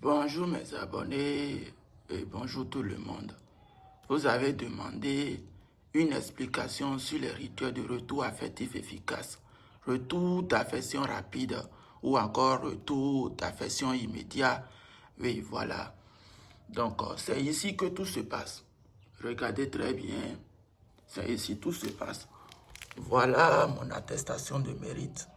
Bonjour mes abonnés et bonjour tout le monde. Vous avez demandé une explication sur les rituels de retour affectif efficace, retour d'affection rapide ou encore retour d'affection immédiat. Oui, voilà. Donc, c'est ici que tout se passe. Regardez très bien. C'est ici tout se passe. Voilà mon attestation de mérite.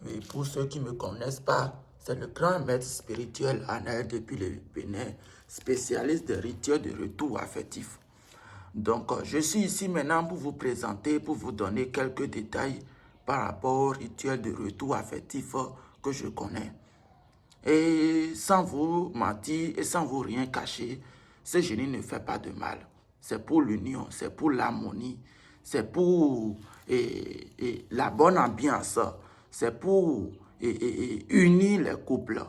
Oui, pour ceux qui ne me connaissent pas, c'est le grand maître spirituel Anaël depuis le Bénin, spécialiste des rituels de retour affectif. Donc, je suis ici maintenant pour vous présenter, pour vous donner quelques détails par rapport aux rituels de retour affectif que je connais. Et sans vous mentir et sans vous rien cacher, ce génie ne fait pas de mal. C'est pour l'union, c'est pour l'harmonie, c'est pour la bonne ambiance, c'est pour unir les couples.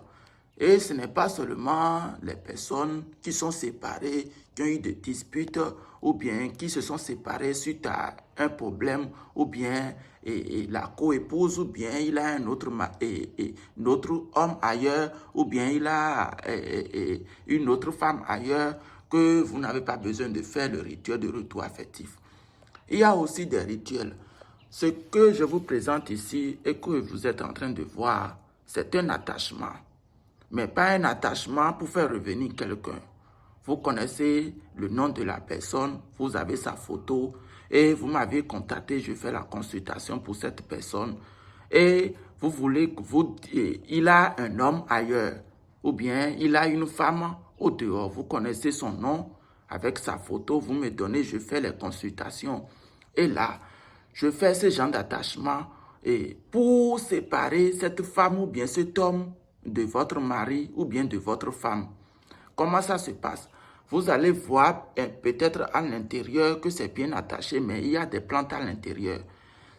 Et ce n'est pas seulement les personnes qui sont séparées, qui ont eu des disputes, ou bien qui se sont séparées suite à un problème, ou bien la coépouse, ou bien il a un autre homme ailleurs, ou bien il a une autre femme ailleurs, que vous n'avez pas besoin de faire le rituel de retour affectif. Il y a aussi des rituels. Ce que je vous présente ici et que vous êtes en train de voir, c'est un attachement. Mais pas un attachement pour faire revenir quelqu'un. Vous connaissez le nom de la personne, vous avez sa photo et vous m'avez contacté, je fais la consultation pour cette personne et vous voulez que il a un homme ailleurs ou bien il a une femme au dehors. Vous connaissez son nom avec sa photo, vous me donnez, je fais les consultations et là, je fais ce genre d'attachement et pour séparer cette femme ou bien cet homme de votre mari ou bien de votre femme. Comment ça se passe? Vous allez voir peut-être à l'intérieur que c'est bien attaché, mais il y a des plantes à l'intérieur.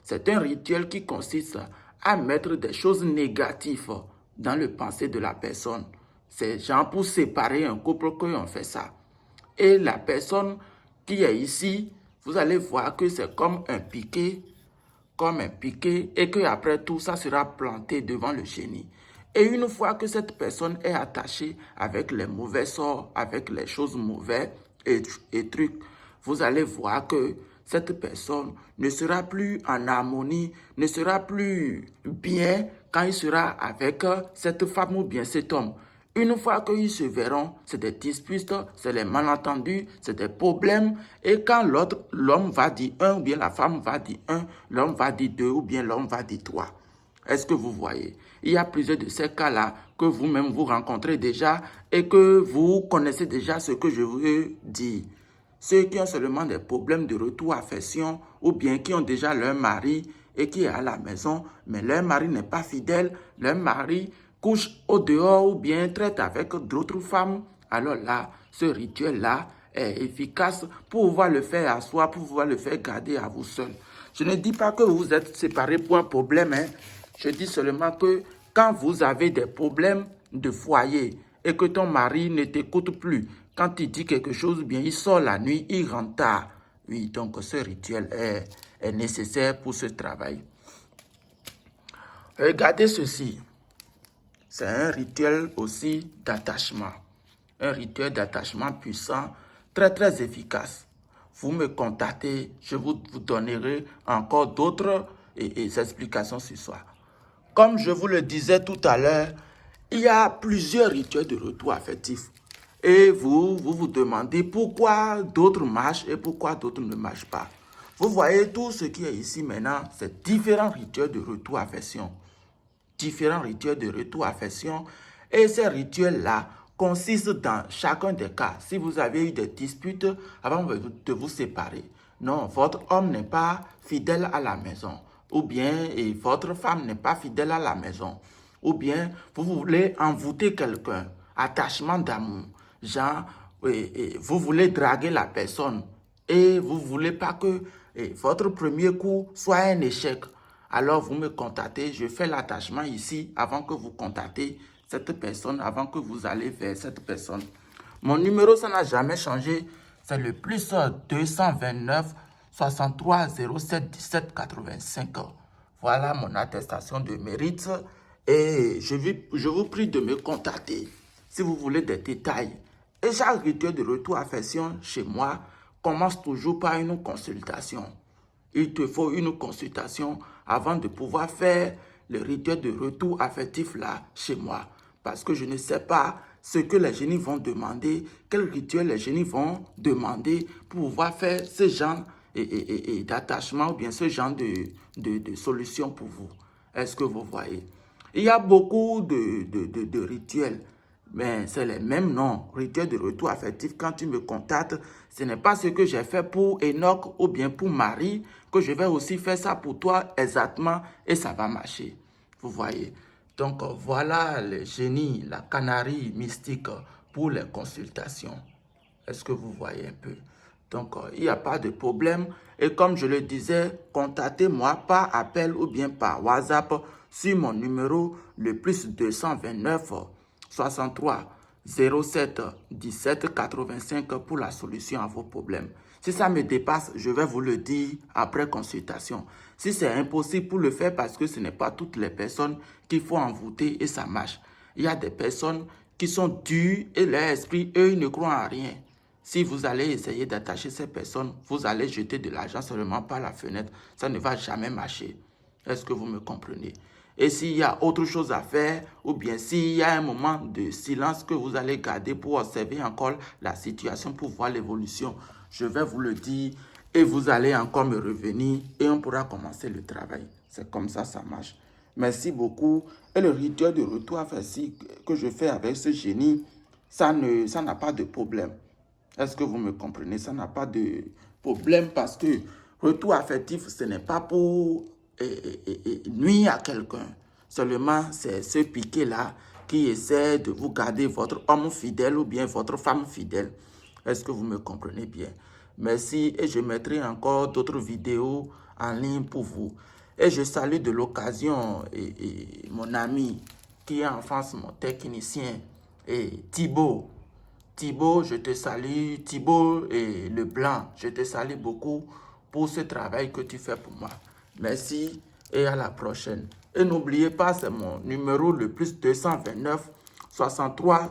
C'est un rituel qui consiste à mettre des choses négatives dans le pensée de la personne. C'est genre pour séparer un couple qu'on fait ça. Et la personne qui est ici, vous allez voir que c'est comme un piquet et que après tout ça sera planté devant le génie. Et une fois que cette personne est attachée avec les mauvais sorts, avec les choses mauvaises et trucs, vous allez voir que cette personne ne sera plus en harmonie, ne sera plus bien quand il sera avec cette femme ou bien cet homme. Une fois qu'ils se verront, c'est des disputes, c'est des malentendus, c'est des problèmes. Et quand l'homme va dire un ou bien la femme va dire un, l'homme va dire deux ou bien l'homme va dire trois. Est-ce que vous voyez? Il y a plusieurs de ces cas-là que vous-même vous rencontrez déjà et que vous connaissez déjà ce que je veux dire. Ceux qui ont seulement des problèmes de retour affection ou bien qui ont déjà leur mari et qui est à la maison, mais leur mari n'est pas fidèle, leur mari couche au dehors ou bien traite avec d'autres femmes, alors là, ce rituel-là est efficace pour pouvoir le faire à soi, pour pouvoir le faire garder à vous seul. Je ne dis pas que vous êtes séparés pour un problème, hein. Je dis seulement que quand vous avez des problèmes de foyer et que ton mari ne t'écoute plus, quand il dit quelque chose, bien il sort la nuit, il rentre tard. Oui, donc ce rituel est nécessaire pour ce travail. Regardez ceci. C'est un rituel aussi d'attachement. Un rituel d'attachement puissant, très très efficace. Vous me contactez, je vous donnerai encore d'autres explications ce soir. Comme je vous le disais tout à l'heure, il y a plusieurs rituels de retour affectif. Et vous demandez pourquoi d'autres marchent et pourquoi d'autres ne marchent pas. Vous voyez tout ce qui est ici maintenant, c'est différents rituels de retour affection. Différents rituels de retour affection. Et ces rituels-là consistent dans chacun des cas. Si vous avez eu des disputes avant de vous séparer, non, votre homme n'est pas fidèle à la maison. Ou bien votre femme n'est pas fidèle à la maison. Ou bien vous voulez envoûter quelqu'un, attachement d'amour. Genre, vous voulez draguer la personne et vous ne voulez pas que votre premier coup soit un échec. Alors vous me contactez, je fais l'attachement ici avant que vous contactez cette personne, avant que vous allez vers cette personne. Mon numéro, ça n'a jamais changé. C'est le plus 229 63 07 17 85. Voilà mon attestation de mérite et je vous prie de me contacter. si vous voulez des détails. Et chaque rituel de retour affection chez moi commence toujours par une consultation. Il te faut une consultation avant de pouvoir faire le rituel de retour affectif là chez moi. Parce que je ne sais pas ce que les génies vont demander, quel rituel les génies vont demander pour pouvoir faire ce genre d'attachement ou bien ce genre de solution pour vous. Est-ce que vous voyez? Il y a beaucoup de rituels, mais c'est les mêmes noms. Rituel de retour affectif, quand tu me contactes, ce n'est pas ce que j'ai fait pour Enoch ou bien pour Marie, que je vais aussi faire ça pour toi exactement et ça va marcher. Vous voyez? Donc voilà le génie, la canarie mystique pour les consultations. Est-ce que vous voyez un peu? Donc, il n'y a pas de problème. Et comme je le disais, contactez-moi par appel ou bien par WhatsApp sur mon numéro le plus 229 63 07 17 85 pour la solution à vos problèmes. Si ça me dépasse, je vais vous le dire après consultation. Si c'est impossible pour le faire parce que ce n'est pas toutes les personnes qu'il faut envoûter et ça marche. Il y a des personnes qui sont dures et leur esprit, eux, ils ne croient en rien. Si vous allez essayer d'attacher ces personnes, vous allez jeter de l'argent seulement par la fenêtre. Ça ne va jamais marcher. Est-ce que vous me comprenez? Et s'il y a autre chose à faire, ou bien s'il y a un moment de silence que vous allez garder pour observer encore la situation, pour voir l'évolution, je vais vous le dire et vous allez encore me revenir et on pourra commencer le travail. C'est comme ça, ça marche. Merci beaucoup. Et le rituel de retour affectif que je fais avec ce génie, ça n'a pas de problème. Est-ce que vous me comprenez? Ça n'a pas de problème parce que retour affectif, ce n'est pas pour nuire à quelqu'un. Seulement, c'est ce piqué-là qui essaie de vous garder votre homme fidèle ou bien votre femme fidèle. Est-ce que vous me comprenez bien? Merci et je mettrai encore d'autres vidéos en ligne pour vous. Et je salue de l'occasion mon ami qui est en France, mon technicien, et Thibaut. Thibaut, je te salue. Thibaut et Leblanc, je te salue beaucoup pour ce travail que tu fais pour moi. Merci et à la prochaine. Et n'oubliez pas, c'est mon numéro le plus 229 63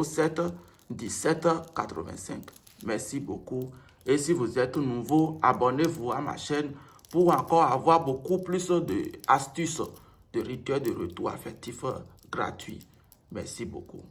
07 17 85. Merci beaucoup. Et si vous êtes nouveau, abonnez-vous à ma chaîne pour encore avoir beaucoup plus d'astuces de rituels de retour affectif gratuits. Merci beaucoup.